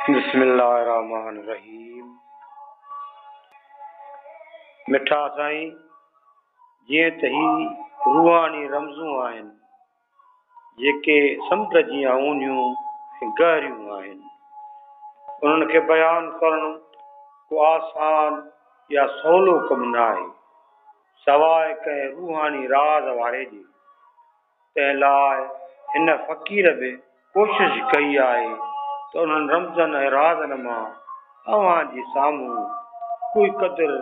बिस्मिल्लाहिर्रहमानिर्रहीम। मिठा साईं, जीअं त ही रूहानी रमज़ूं आहिनि जेके समुंड जीअं ऊनियूं ऐं गहरियूं आहिनि, उन्हनि खे बयानु करणु को आसान या सवलो कमु न आहे सवाइ कंहिं रूहानी राज़ वारे जे। तंहिं लाइ हिन फ़क़ीर बि कोशिश कई आहे त उन्हनि रमज़नि ऐं राज़नि मां अव्हां जे साम्हूं कोई क़दुरु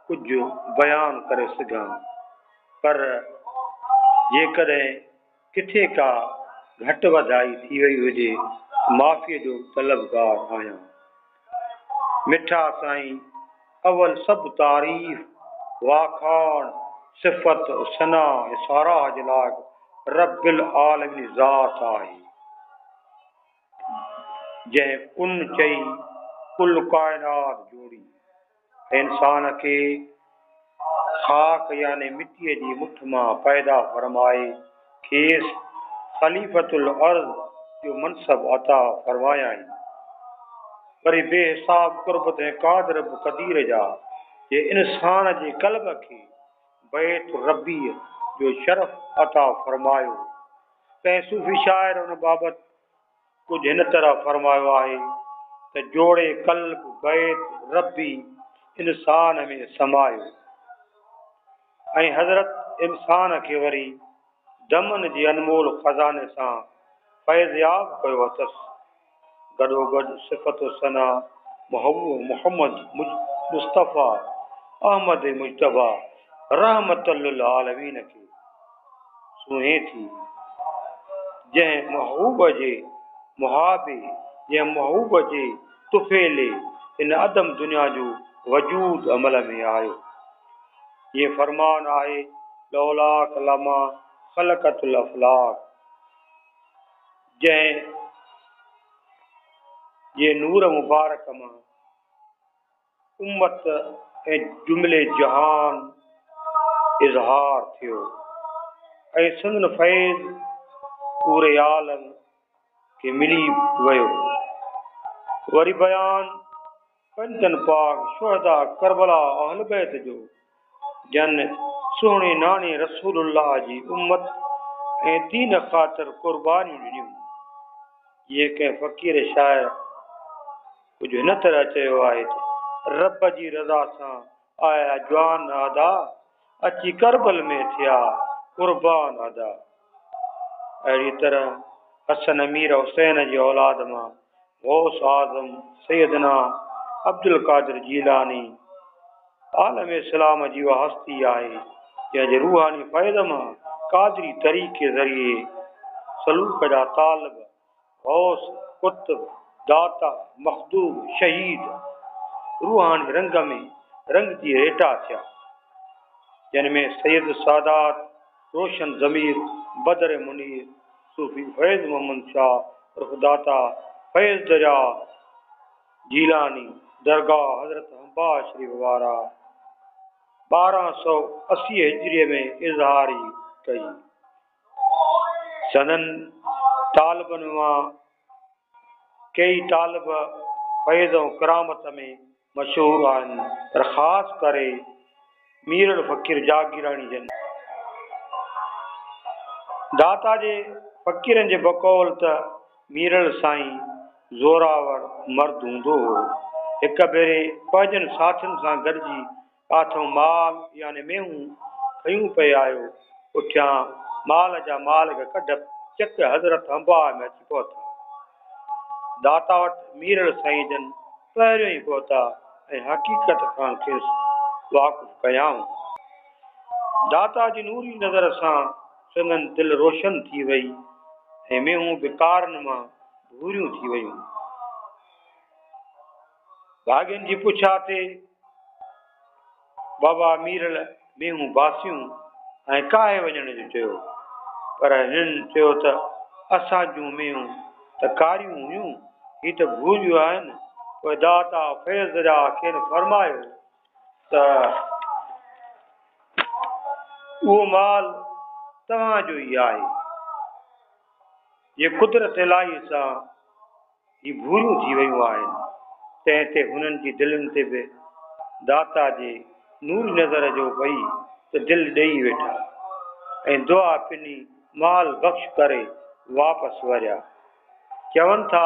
कुझु बयानु करे सघां, पर जेकॾहिं किथे का घटि वधाई थी वई हुजे माफ़ीअ जो तलबगार आहियां। मिठा साईं, अवल सभु तारीफ़ वाखाण सिफ़त सना ऐं साराह जे लाइक़ रब्बिल आलमीन ज़ात आहे, जंहिं कुन चई कुल काइनात जोड़ी इंसान खे खाक यानी मिटीअ जी मुठ मां पैदा फरमाए खेसि ख़लीफ़तुल अर्ज़ जो मनसब अता फरमायाई। वरी बेहिसाब कुर्बत ऐं क़ादिर क़दीर जा जे इंसान जे क़ल्ब खे बैत रब्बी जो शरफ़ अता फरमायो। कंहिं सूफ़ी शाइर उन बाबति कुझु हिन तरह फरमायो आहे त जोड़े क़ल्ब बैत रब्बी इंसान में समायो, ऐं हज़रत इंसान खे वरी दमन जे अनमोल ख़ज़ाने सां फैज़याब कयो अथसि। गॾोगॾु सिफ़त सना मोहम्मद मुस्तफ़ा अहमद मुजतबा रहमतुल आलमीन खे सुहे थी, जंहिं महबूब जे तुफ़ेले हिन अदम दुनिया जो वजूद अमल में आयो। ये फरमान आहे लौला कलमा ख़लक़तुल अफ़लाक, जंहिं जे नूर मुबारक मां उम्मत ऐं जुमिले जहान इज़हार थियो ऐं संदन फैज़ पूरे आलम खे मिली वियो। वरी बयान पंजनि पाक शुहदा करबला अहल बैत जो, जन सुहिणे नाने रसूलुल्लाह जी उम्मत ऐं दीन ख़ातिर क़ुर्बानियूं ॾिनियूं। ये कंहिं फ़क़ीर शाइर कुझु हिन तरह चयो आहे त रब जी रज़ा सां आया जवान अदा अची करबल में थिया क़ुर्बान अदा। अहिड़ी तरह हसन अमीर हुसैन जी औलाद मां गौस आज़म सैयदना अब्दुल कादिर जीलानी आलम इस्लाम जी उहा हस्ती आहे जंहिंजे रूहानी फ़ैज़ मां कादरी तरीक़े ज़रिए सलूक जा तालिब गौस कुतुब दाता मखदूम शहीद रूहानी रंग में रंग जी हेठा थिया, जिन में सैयद सादात रोशन ज़मीर बदर मुनीर सूफ़ी फैज़ मोहम्मद शाह रुखदाता फैज़ दरिया जीलानी दरगाह हज़रत हम्बा शरीफ वारा 1280 हिजरीअ में इज़हारी कई। सदन तालिबनि मां कई तालिब फैज़ ऐं करामत में मशहूर आहिनि, पर ख़ासि करे मीरल फ़कीर जागीरानी जन दाता जे फ़कीरनि जे बकौल त मीरल साईं ज़ोरावर मर्द हूंदो हो। हिकु भेरे पंहिंजनि साथियुनि सां गॾिजी काथों माल यानी मेहूं खयूं पे आयो, पुठियां माल जा मालिक कढ चक हज़रत हम्बा में अची पहुता। दाता वटि मीरल साईं जन पहिरियों ई पहुता ऐं हक़ीक़त खां खेसि वाक़ुफ़ कयाऊं। दाता जी नूरी नज़र सां संदन दिलि रोशन थी वई ऐं मेहूं बेकारनि मां भूरियूं थी वयूं। भाॻियुनि जी पुछा ते बाबा मीरल मेहूं बासियूं ऐं काहे वञण जो चयो, पर हिननि चयो त असां जूं मेहूं त कारियूं हुयूं, ही त भूरियूं आहिनि। पोइ दाता फैज़ जा खेनि फरमायो त उहो माल तव्हांजो ई आहे। ये कुदरत इलाही सां ही भूरियूं थी वियूं आहिनि। तंहिं ते हुननि जी दिलनि ते बि दाता जे नूर नज़र जो पई त दिलि ॾेई वेठा ऐं दुआ पिनी माल बख़्श करे वापसि वरिया। चवनि था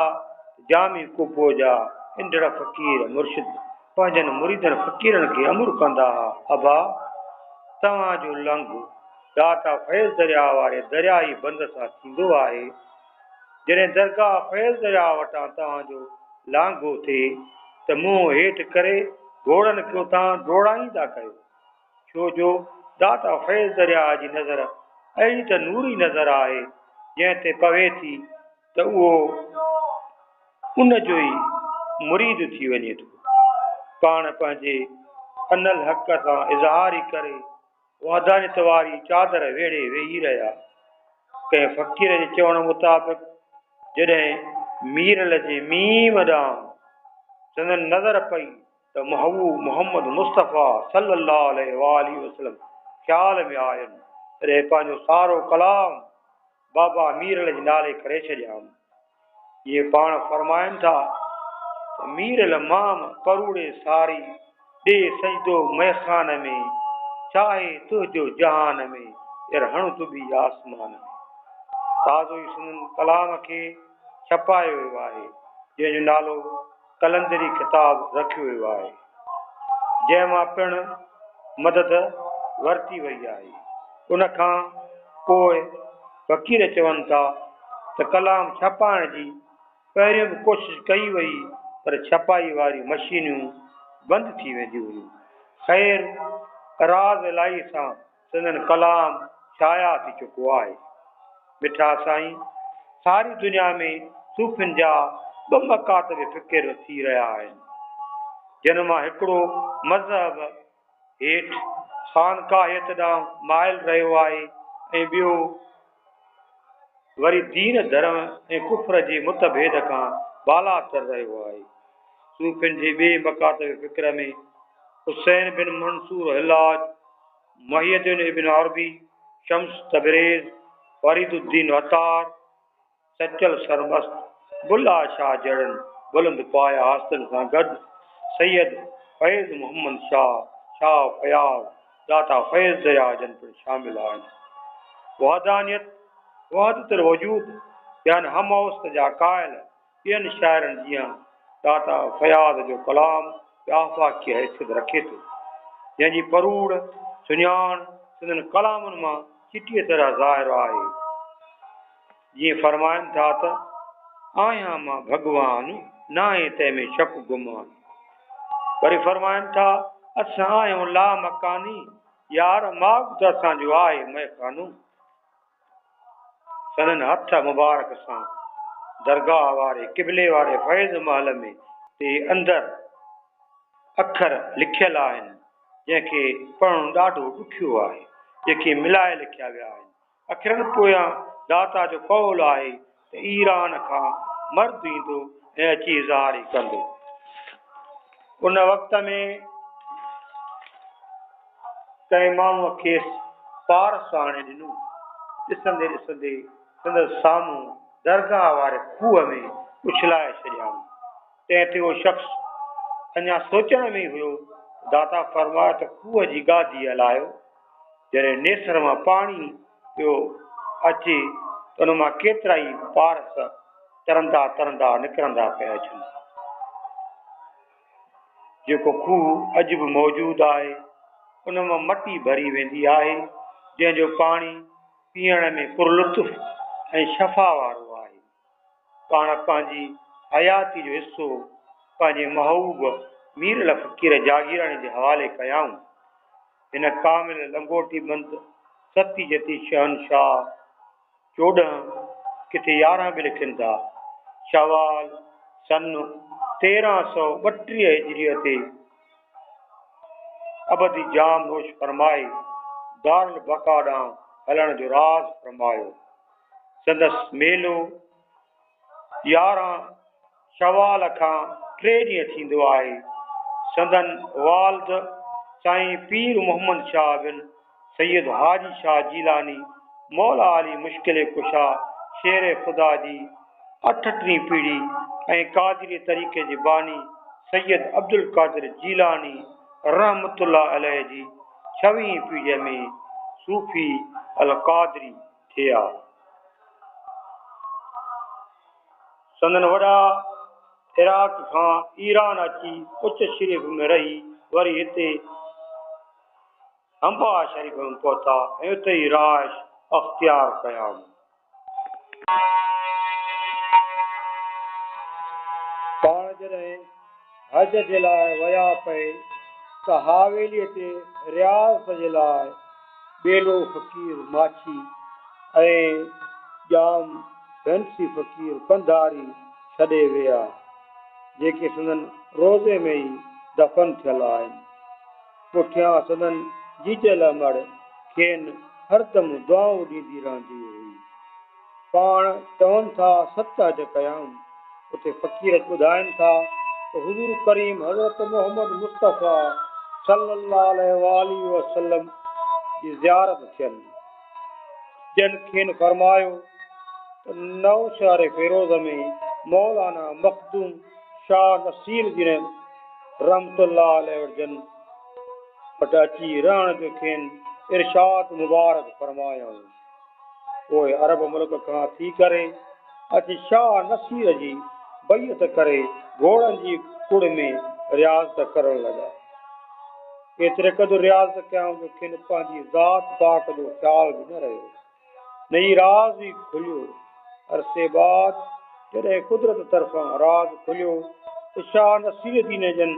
जामी कुबो जा इंदड़ फ़क़ीर मुर्शिद पंहिंजनि मुरीदनि फ़क़ीरनि खे अमुर कंदा हुआ, अबा तव्हांजो लंघ दाता फैज़ दरिया वारे दरियाई बंद सां थींदो आहे। जॾहिं दरगाह फैज़ दरिया वटां तव्हांजो लांघो थिए त मुंहुं हेठि करे घोड़नि खे उतां दौड़ाईंदा कयो, छो जो दाता फैज़ दरिया जी नज़र अहिड़ी त नूरी नज़र आहे जंहिं ते पवे थी त उहो उन जो ई मुरीद थी वञे थो। पाण पंहिंजे अनल हक़ सां इज़हारी करे वादानियत वारी चादर वेड़े वेही रहिया। कंहिं फ़क़ीर जे चवण मुताबिक़ जॾहिं मीरल जे मीम ॾांहुं संदन नज़र पई त महबूब मोहम्मद मुस्तफ़ा सल्लल्लाहु अलैहि वसल्लम ख़्याल में आयनि। तॾहिं पंहिंजो सारो कलाम बाबा मीरल जे नाले करे छॾियाऊं। इहे पाण फरमाइनि था त मीरल माम करूड़े सारी ॾे सजदो मैखान में, चाहे तुंहिंजो जहान में हण तू बि आसमान में। ताज़ो ई सुनन कलाम खे छपायो वियो आहे, जंहिंजो नालो कलंदरी किताब रखियो वियो आहे, जंहिंमां पिणु मदद वरिती वई आहे। उन खां पोइ फ़क़ीर चवनि था त कलाम छपाइण जी पहिरियों बि कोशिशि कई वई, पर छपाई वारी मशीनियूं बंदि थी वेंदियूं हुयूं। ख़ैर राज़ इलाही सां संदन कलाम शाया थी चुको आहे। मिठा साईं, सारी दुनिया में सूफ़ियुनि जा 2 मकातब फ़िकिर थी रहिया आहिनि, जिन मां हिकिड़ो मज़हब हेठि ख़ानकाहियत ॾांहुं माइल रहियो आहे ऐं ॿियो वरी दीन धर्म ऐं कुफ्र जे मुतभेद खां बालातर रहियो आहे। सूफ़ियुनि जे ॿिए मकातब फ़िकिर में हुसैन बिन मंसूर हिलाज, मुहियुद्दीन इब्न अरबी, शम्स तबरेज़, फरीदुद्दीन अतार, सचल सरमस्त, बुल्ला शाह जहिड़नि बुलंद पाया हस्तनि सां गॾु सैयद फैज़ मोहम्मद शाह फयाज़ दाता फैज़ दरिया जन पिणु शामिल आहिनि। वहदानियत वहदतुल वजूद यानी हमौस्त जा क़ाइल ॿियनि शाइरनि जीअं दाता फयाज़ जो कलाम आफ़ाक़ी हैसियत रखे थो, जंहिंजी परूड़ सुञाण संदन कलामनि मां चिटीअ तरह ज़ाहिर आहे। जीअं फरमाइनि था त आहियां मां भॻवान न आहे तंहिंमें शक गुमान। वरी फरमाइनि था असां आहियूं ला मकानी यार माग त असांजो आहे मैखानो। संदन हथ मुबारक सां दरगाह वारे क़िबले वारे फैज़ महल में ते अंदरि अखर लिखियल आहिनि, जंहिंखे पढ़णु ॾाढो ॾुखियो आहे, जेके मिलाए लिखिया विया आहिनि। अखरनि पोयां दाता जो कौल आहे त ईरान खां मर्द ईंदो ऐं अची इज़हारी कंदो। उन वक़्त में कंहिं माण्हूअ खेसि पारस आणे ॾिनो। ॾिसंदे ॾिसंदे संदसि साम्हूं दरगाह वारे खूह में उछलाए छॾियाऊं। तंहिं ते उहो शख़्स अञा सोचण में ई हुयो। दाता फरमायो त खूह जी गादी हलायो। जॾहिं नेसर मां पाणी पियो अचे त उन मां केतिरा ई पारस तरंदा तरंदा निकिरंदा पिया अचनि। जेको खूह अॼु बि मौजूदु आहे, उन मां मटी भरी वेंदी आहे, जंहिंजो पाणी पीअण में पुरलुत्फ़ ऐं शफ़ा वारो आहे। पाण पंहिंजी हयाती जो हिसो पंहिंजे महबूब मीरल फ़क़ीर जागीराणी जे हवाले कयाऊं। हिन कामिल लंगोटी बंद सती जती शहनशाह 14 किथे 11 बि लिखनि था। शवाल सन 1332 हिजरीअ ते अबदी जाम नोश फरमाए दारुल बका ॾांहुं हलण जो राज़ फरमायो। संदसि मेलो 11 शवाल खां 3 ॾींहं थींदो आहे। संदन वालिद साईं पीर मोहम्मद शाह बिन सैयद हाजी शाह जीलानी मौला अली मुश्किल कुशा शेर ख़ुदा जी अठटीह पीढ़ी ऐं कादरी तरीक़े जे बानी सैयद अब्दुल कादिर जीलानी रहमतुल्लाह अलैह जी 26वीं पीढ़ीअ में सूफ़ी अल कादरी थिया। संदन वॾा इराक खां ईरान अची उच शरीफ़ में रही वरी हिते अंबा शरीफ़ में पहुता ऐं उते ई राश अख्तियार कया। पाण जॾहिं हज जे लाइ विया पए त हावेलीअ ते रियाज़त जे लाइ ॿेलो फ़क़ीर माछी ऐं ॼाम फैंसी फ़क़ीर कंधारी छॾे विया जेके संदन रोज़े में ई दफ़न थियल आहिनि। पुठियां संदन जीजल मड़ खेनि हरदम दुआऊं ॾींदी रहंदी हुई। पाण चवनि था 7 हज कयाऊं। उते फ़क़ीर ॿुधाइनि था त हुज़ूर करीम हज़रत मोहम्मद मुस्तफ़ा सल्लल्लाहु अलैहि वसल्लम जी ज़ियारत थियनि। जन खेनि फरमायो त नओं शहर फिरोज़ में मौलाना मखदूम शाह नसीर जिन रहमतुल्लाह अलैहि जन वटि अची रहण जो खेनि इरशाद मुबारक फरमायऊं। पोइ अरब मुल्क खां थी करे अची शाह नसीर जी बैत करे घोड़नि जी कुड़ में रियाज़त करण लॻा। एतिरे क़दुरु रियाज़त कयाऊं जो खेनि पंहिंजी ज़ात पाक जो ख़्याल बि न रहियो न ई राज़ ई खुलियो। अरसे बाद जॾहिं कुदरत तरफ़ां राज़ खुलियो त शाह नसीर दीन जन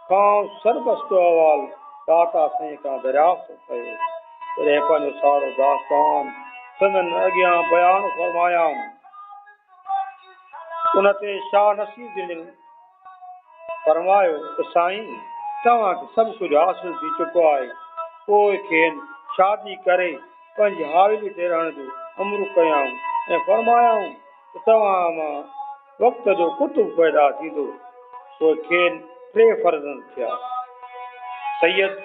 खां सरबस्तो अहवाल दाता साईं खां दरियाफ़्त कयो। तॾहिं पंहिंजो सारो दास्तान संदन अॻियां बयानु फरमायाऊं। उन ते शाह नसीर दीन फरमायो त साईं तव्हांखे सभु कुझु हासिल थी चुको आहे। पोइ खेनि शादी करे पंहिंजी हावेली ते रहण जो अमरु कयाऊं ऐं फरमायाऊं त तव्हां मां वक़्त जो कुतुब पैदा थींदो। पोइ खेनि 3 फर्ज़ंद थिया। सैयद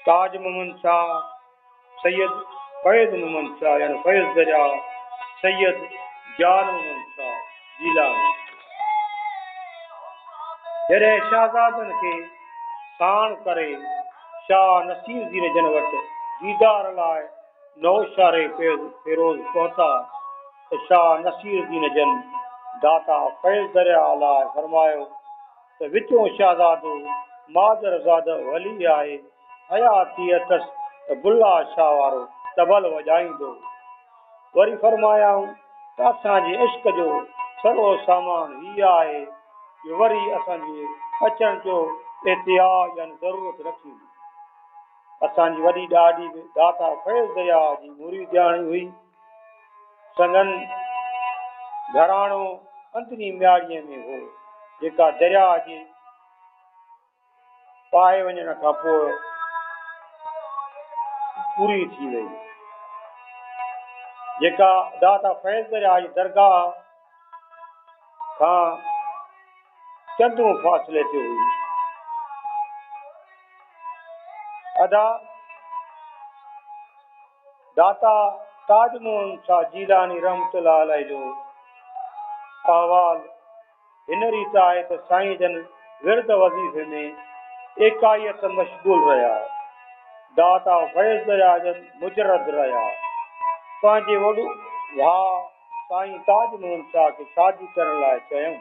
ताज मोहम्मद शाह, सैयद फैज़ मोहम्मद शाह यानी फैज़ दरिया, सैयद जान मोहम्मद शाह जीलानी। जॾहिं शहज़ादनि खे साण करे शाह नसीर दीन जन वटि दीदार लाइ नओं शहर फिरोज़ पहुता त शाह नसीर दीन जन दाता फैज़ दरिया लाइ फरमायो त विचों शहज़ादो मादरज़ाद वली आहे, हयाती अथसि त बुल्ला शाह वारो तबल वॼाईंदो। वरी फरमायाऊं त असांजे इश्क जो सरो सामान हीअ आहे जो वरी असांजे अचण जो एहतियात यानी ज़रूरत रखी। असांजी वॾी ॾाॾी दाता फैज़ दरिया जी मुरीदाणी हुई। संदन घराणो अंदरी मियाड़ीअ में हो जेका दरिया जे पाए वञण खां पोइ पूरी थी वई। जेका दाता फैज़ दरिया जी दरगाह खां चंदू फ़ासिले ते हुई। अदा दाता ताज मोहम्मद शाह जीलानी रहमतुल्लाह अलैह जो अहवाल हिन रीति आहे त साईं जन विर्द वज़ीफ़े में एकाइत मशगूल रहिया। दाता फैज़ दरिया जन मुजरद रहिया। पंहिंजे वॾो भाउ साईं ताज मोहम्मद शाह खे शादी करण लाइ चयऊं।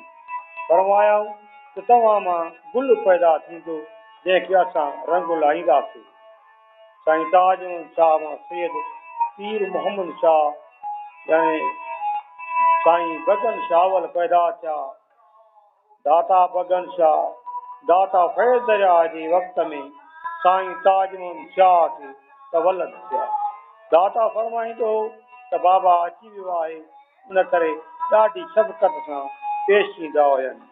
फरमायाऊं त तव्हां मां गुल पैदा थींदो जंहिंखे असां रंग लाहींदासीं। साईं ताज मोहम्मद शाह मां सैयद पीर मोहम्मद शाह यानी साईं भगन शाहवल पैदा थिया। दाता भगन शाह दाता फैज़ दरिया जे वक़्त में साईं ताज मोहम्मद शाह खे तवलद थिया। दाता फरमाईंदो त बाबा अची वियो आहे, उन करे ॾाढी शफ़क़त सां पेश ईंदा हुयनि।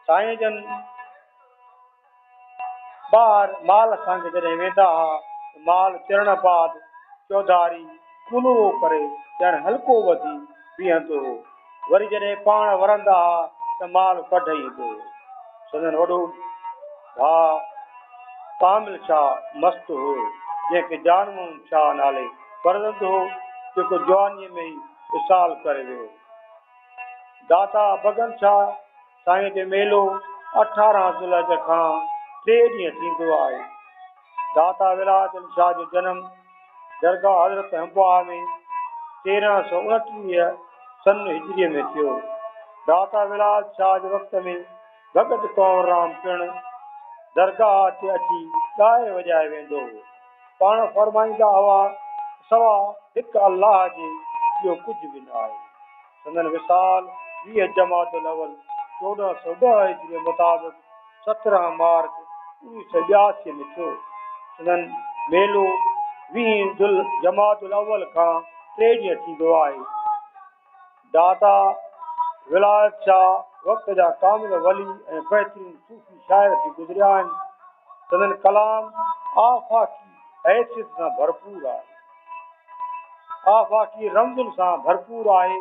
साईं जन ॿाहिरि माल सांगे जॾहिं वेंदा हुआ माल चिरण बाद चौधारी कुनरो करे ॼण हल्को वधी बीहंदो हो। वरी जॾहिं पाण वरंदा हुआ त माल कढ ईंदो हो। संदन वॾो भाउ कामिल शाह मस्त हो जंहिंखे जान मोहम्मद शाह नाले फर्ज़ंद हो जेको जवानीअ में ई विसाल करे वियो। दाता भगन शाह साईं जो मेलो 18 जुलाई खां 3 ॾींहं थींदो आहे। दाता विलायत शाह जो जनम दरगाह हज़रत हंपा में 1329 सन हिजरीअ में थियो। दाता विलायत शाह जे वक़्त में भगत कंवरराम पिणु दरगाह ते अची ॻाए वॼाए वेंदो हो। पाण फरमाईंदा हुआ सवा हिकु अल्लाह जे ॿियो कुझु बि न आहे। संदन विसाल 20 जमातुल अवल 1402 हिजरी मुताबिक़ 17 मार्च 1982 में थियो। संदन मेलो 20 जमातुल अवल खां 3 ॾींहं थींदो आहे। दाता विलायत शाह वक़्त जा कामिल वली ऐं बहितरीन सूफ़ी शाइर थी गुज़रिया आहिनि। संदन कलाम आफ़ाक़ी हैसियत सां भरपूर आहे, आफ़ाक़ी रमज़ुनि सां भरपूर आहे।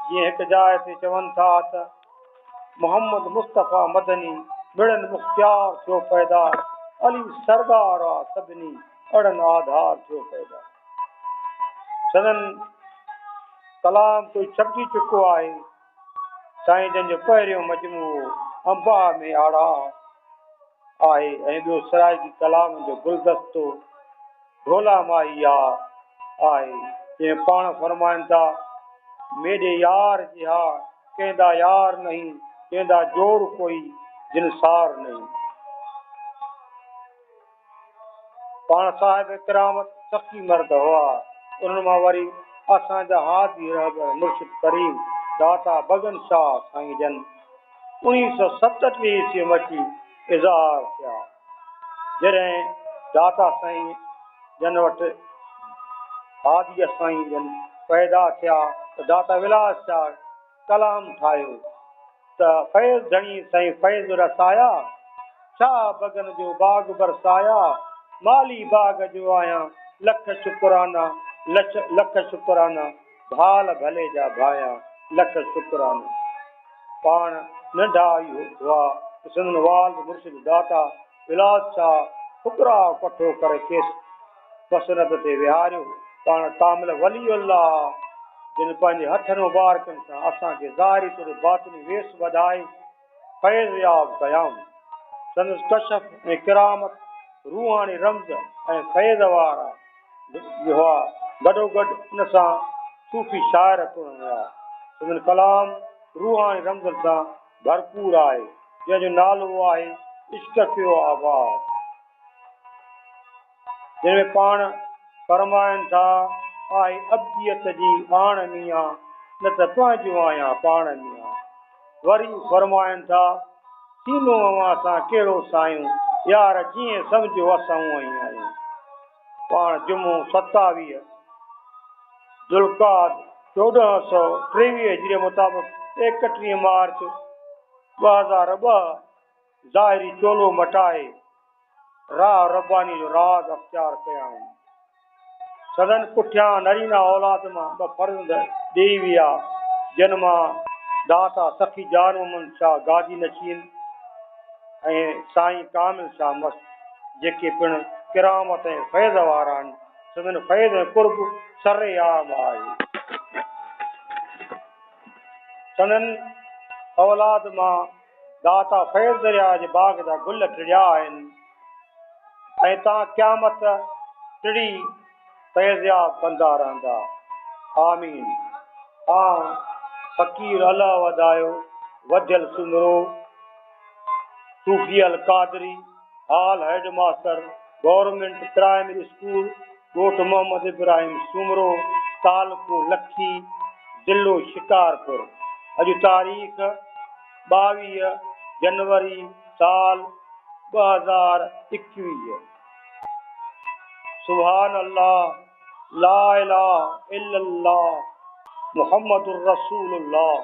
जीअं हिकु जाइ ते चवनि था त मोहम्मद मुस्तफ़ा मदनी मिड़न मुख़्तियार थियो पैदा, अली सरदार आ सभिनी अड़न आधार थियो पैदा। संदन कलाम कोई छपिजी चुको आहे। साईं जन जो पहिरियों मजमूओ अंबा में आड़ा आहे ऐं ॿियो सराइकी कलाम जो गुलदस्तो ढोला माहिया आहे। जंहिं पाण फरमाइनि था मेरे यार जिहा कंहिंदा यार नहीं, कंहिंदा जोड़ कोई जिन सार नहीं। पाण साहिब करामत सखी मर्द हुआ। उन्हनि मां वरी असांजा हादी रहबर मुर्शिद करीम दाता भगन शाह साईं जन 1937 ईस्वी में अची इज़हार थिया। जॾहिं दाता साईं जन वटि हादी साईं जन पैदा थिया त दाता विलास शाह कलाम ठाहियो त फैज़ धणी साईं फैज़ रसाया, शाह भगन जो बाग बरसाया, माली बाग जो आहियां लख शुक्राना, लख शुक्राना, भाल भले जा भाया लख शुक्राना। पाण नंढा हुआ सिंधन वाल मुर्शिद दाता विलास शाह फुकरा कठो करे खेसि मसनत ते विहारियो। पाण कामिल वली अल्लाह जिन पंहिंजे हथनि मुबारकनि सां असांखे ज़ाहिरी तौर बातिनी वेस वधाए फैज़ याब कयाऊं। संदसि कशफ ऐं किरामत रूहानी रमज़ ऐं फैज़ वारा हुआ। गॾोगॾु उन सां सूफ़ी शाइर पिणु हुआ। संदन कलाम रूहानी रमज़ सां भरपूर आहे जंहिंजो नालो आहे इश्क पियो आबाद, जंहिंमें पाण फरमाइनि था आहे अब्दियत जी आण मियां न त पंहिंजो आहियां पाण मियां। वरी फरमाइनि था सीनो अवां सां कहिड़ो सायूं यार जीअं सम्झो असां हूअं ई आहियूं। पाण जुमो 27 ज़ुल्क़ाद 1423 हिजरी मुताबिक़ 31 मार्च 2002 ज़ाहिरी चोलो मटाए राह रब्बानी जो राज अख़्तियार कया आहिनि। सदन पुठियां नरीना औलाद मां 2 फर्ज़ ॾेई विया, जिन मां दाता सखी जान मोहम्मद शाह गादी नशीन ऐं साईं कामिल शाह मस्त जेके पिणु किरामत ऐं फैज़ वारा आहिनि। सदन फैज़ ऐं कुर्ब सरेआम आहे। सदन औलाद मां दाता फैज़ दरिया जे बाग जा गुल टिड़िया आहिनि ऐं तव्हां क़यामत टिड़ी फैज़याब कंदा रहंदा। आमीन। फ़कीर अला वधायो वधियल सुंदरो सूफ़ी अल कादरी हाल हेड मास्टर गवर्नमेंट प्राइमरी स्कूल ॻोठ मोहम्मद इब्राहिम सुमरो तालको लखी ज़िलो शिकारपुर। अॼु तारीख़ 22 जनवरी साल 2021। सुभान अल्लाह ला इलाहा इल्लल्लाह मुहम्मदुर रसूलुल्लाह।